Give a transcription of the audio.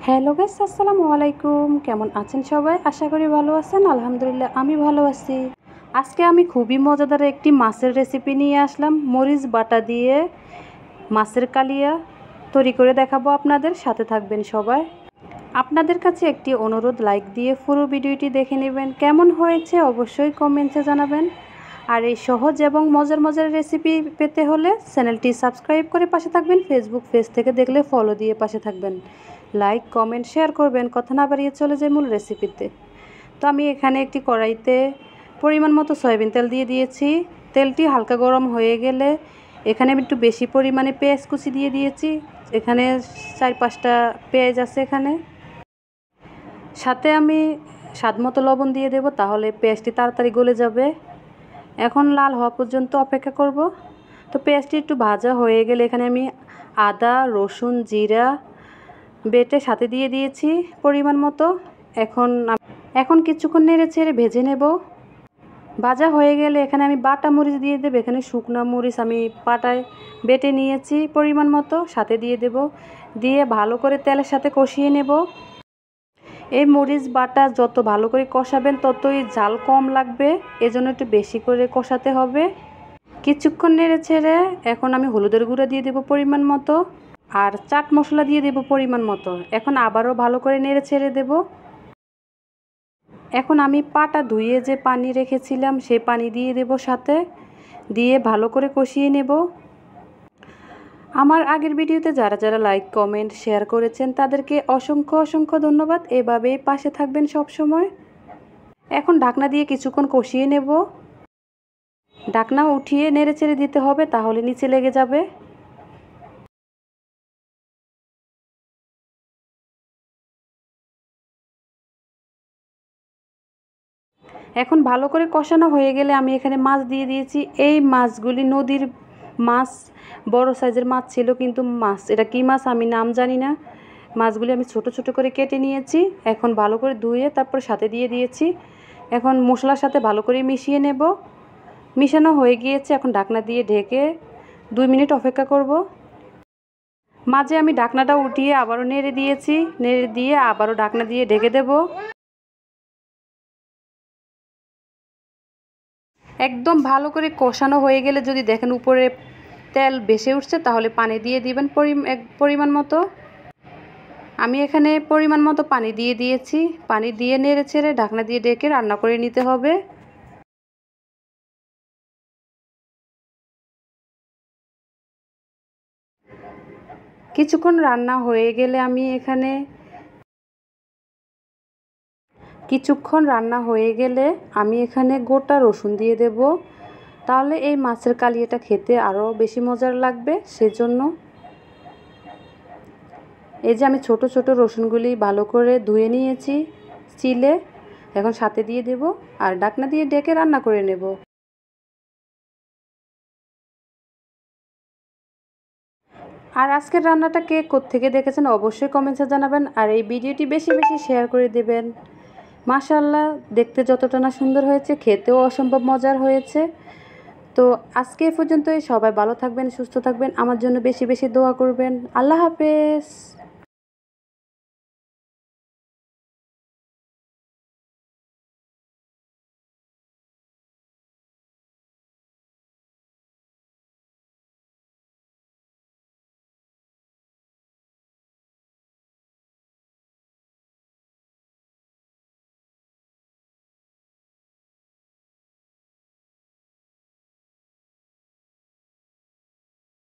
Hello guys, আসসালামু আলাইকুম। কেমন আছেন সবাই? আশা করি ভালো আছেন। আলহামদুলিল্লাহ আমি ভালো আছি। আজকে আমি খুবই মজাদার একটি মাছের রেসিপি নিয়ে আসলাম। মরিচ বাটা দিয়ে মাছের কালিয়া তৈরি করে দেখাবো আপনাদের। সাথে থাকবেন সবাই। আপনাদের কাছে একটি অনুরোধ, লাইক দিয়ে পুরো ভিডিওটি দেখে নেবেন। কেমন হয়েছে অবশ্যই কমেন্টে জানাবেন। আর এই সহজ এবং মজার মজার রেসিপি পেতে হলে চ্যানেলটি সাবস্ক্রাইব করে পাশে থাকবেন। ফেসবুক পেজ থেকে দেখলে ফলো দিয়ে পাশে থাকবেন। লাইক কমেন্ট শেয়ার করবেন। কথা না বাড়িয়ে চলে যায় মূল রেসিপিতে। তো আমি এখানে একটি কড়াইতে পরিমাণ মতো সয়াবিন তেল দিয়ে দিয়েছি। তেলটি হালকা গরম হয়ে গেলে এখানে আমি একটু বেশি পরিমাণে পেঁয়াজ কুচি দিয়ে দিয়েছি। এখানে 4-5টা পেঁয়াজ আছে এখানে। সাথে আমি স্বাদ মতো লবণ দিয়ে দেব, তাহলে পেঁয়াজটি তাড়াতাড়ি গলে যাবে। এখন লাল হওয়া পর্যন্ত অপেক্ষা করব। তো পেঁয়াজটি একটু ভাজা হয়ে গেলে এখানে আমি আদা, রসুন, জিরা বেটে সাথে দিয়ে দিয়েছি পরিমাণ মতো। এখন কিছুক্ষণ নেড়ে ছেড়ে ভেজে নেব। ভাজা হয়ে গেলে এখানে আমি বাটা মরিচ দিয়ে দেব। এখানে শুকনো মরিচ আমি পাটায় বেটে নিয়েছি পরিমাণ মতো, সাথে দিয়ে দেব। দিয়ে ভালো করে তেলের সাথে কষিয়ে নেব। এই মরিচ বাটা যত ভালো করে কষাবেন ততই ঝাল কম লাগবে, এজন্য একটু বেশি করে কষাতে হবে। কিছুক্ষণ নেড়ে ছেড়ে এখন আমি হলুদের গুঁড়া দিয়ে দেব পরিমাণ মতো, আর চাট মশলা দিয়ে দেব পরিমাণ মতো। এখন আবারও ভালো করে নেড়ে ছেড়ে দেব। এখন আমি পাটা ধুয়ে যে পানি রেখেছিলাম সেই পানি দিয়ে দেব, সাথে দিয়ে ভালো করে কষিয়ে নেব। আমার আগের ভিডিওতে যারা যারা লাইক কমেন্ট শেয়ার করেছেন তাদেরকে অসংখ্য অসংখ্য ধন্যবাদ। এভাবেই পাশে থাকবেন সব সময়। এখন ঢাকনা দিয়ে কিছুক্ষণ কষিয়ে নেব। ঢাকনা উঠিয়ে নেড়ে ছেড়ে দিতে হবে, তাহলে নিচে লেগে যাবে। এখন ভালো করে কষানো হয়ে গেলে আমি এখানে মাছ দিয়ে দিয়েছি। এই মাছগুলি নদীর মাছ, বড় সাইজের মাছ ছিল, কিন্তু এটা কি মাছ আমি নাম জানি না। মাছগুলি আমি ছোট ছোট করে কেটে নিয়েছি। এখন ভালো করে ধুয়ে তারপর সাথে দিয়ে দিয়েছি। এখন মশলার সাথে ভালো করে মিশিয়ে নেব। মিশানো হয়ে গিয়েছে। এখন ঢাকনা দিয়ে ঢেকে 2 মিনিট অপেক্ষা করব। মাঝে আমি ঢাকনাটা উঠিয়ে আবারও নেড়ে দিয়েছি। নেড়ে দিয়ে আবারও ঢাকনা দিয়ে ঢেকে দেব। একদম ভালো করে কষানো হয়ে গেলে যদি দেখেন উপরে তেল ভেসে উঠছে, তাহলে পানি দিয়ে দিবেন পরিমাণ মতো। আমি এখানে পরিমাণ মতো পানি দিয়ে দিয়েছি। পানি দিয়ে নেড়ে ছেড়ে ঢাকনা দিয়ে ঢেকে রান্না করে নিতে হবে। কিছুক্ষণ রান্না হয়ে গেলে আমি এখানে গোটা রসুন দিয়ে দেব। তাহলে এই মাছের কালিয়াটা খেতে আরও বেশি মজার লাগবে, সেজন্য। এই যে আমি ছোট ছোট রসুনগুলি ভালো করে ধুয়ে নিয়েছি চিলে। এখন সাথে দিয়ে দেব আর ঢাকনা দিয়ে ঢেকে রান্না করে নেব। আর আজকের রান্নাটা কে কোত্থেকে দেখেছেন অবশ্যই কমেন্টে জানাবেন। আর এই ভিডিওটি বেশি বেশি শেয়ার করে দেবেন। মাশাআল্লাহ, দেখতে যতটা না সুন্দর হয়েছে, খেতেও অসম্ভব মজার হয়েছে। তো আজকে এ পর্যন্তই। সবাই ভালো থাকবেন, সুস্থ থাকবেন। আমার জন্য বেশি বেশি দোয়া করবেন। আল্লাহ হাফেজ।